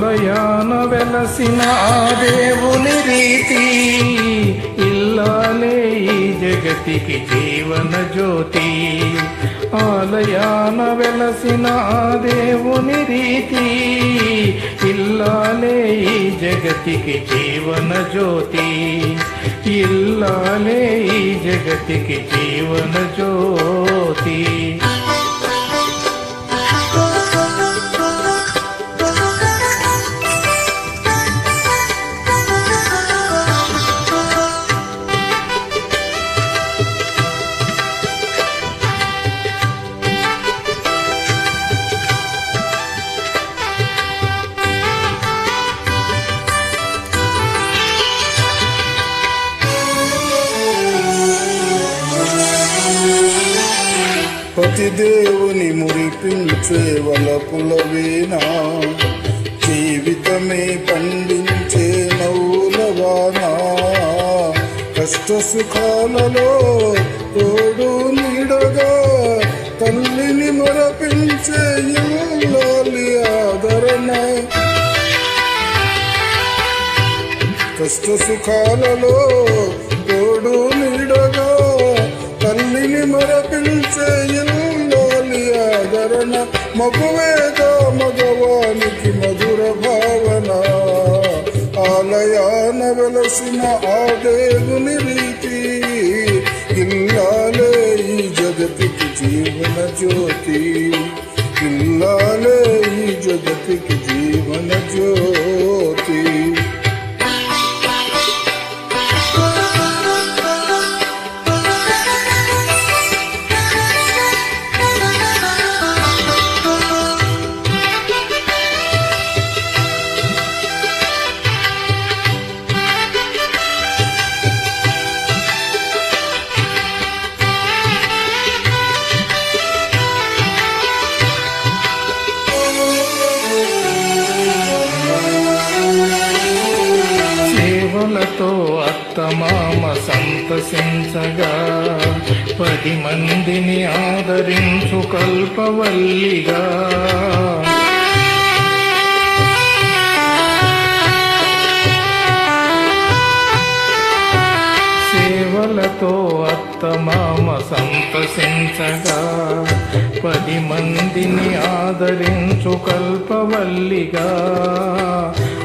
ఆలయాన వెలసిన ఆ దేవుని రీతి, ఇల్లాలే ఈ జగతికి జీవన జ్యోతి. ఆలయాన వెలసిన ఆ దేవుని రీతి, ఇల్లాలే ఈ జగతికి జీవన జ్యోతి. ఇల్లాలే ఈ జగతికి జీవన జ్యోతి. పతి దేవుని మురిపించే వలపుల వీణ, జీవితమే పండించే నవ్వుల వాన. కష్ట సుఖాలలో తోడు నీడగా తల్లిని మరపించే ఇల్లాలి ఆదరణ. కష్ట సుఖాలలో తోడు నీడగా తల్లిని మరపించే ఇల్లాలి ఆదరణ. మగువేగా మగవానికి మధుర భావన, ఆలయాన వెలసిన ఆ దేవుని రీతి, ఇల్లాలే ఈ జగతికి జీవన జ్యోతి. ఇల్లాలే ఈ జగతికి జీవన జ్యోతి. సేవలతో అత్తమామ సంతసించగా, 10 మందిని ఆదరించు కల్పవల్లిగా. సేవలతో అత్తమామ సంతసించగా, 10 మందిని ఆదరించు కల్పవల్లిగా.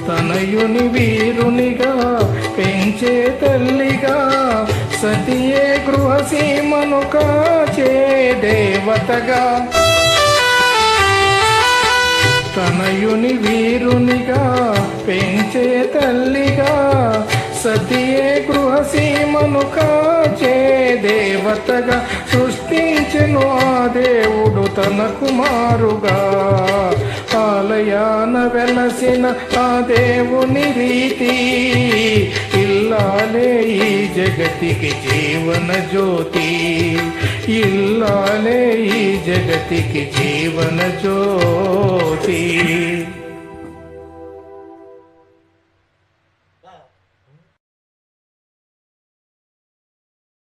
తనయుని వీరునిగా పెంచే తల్లిగా, సతియే గృహసీమను కాచే దేవతగా. తనయుని వీరునిగా పెంచే తల్లిగా, సతియే గృహసీమను కాచే దేవతగా. సృష్టించెను ఆ దేవుడు తన కుమారుగా, ఆలయాన వెలసిన ఆ దేవుని రీతి, ఇల్లాలే ఈ జగతికి జీవన జ్యోతి. ఇల్లాలే ఈ జగతికి జీవన జ్యోతి.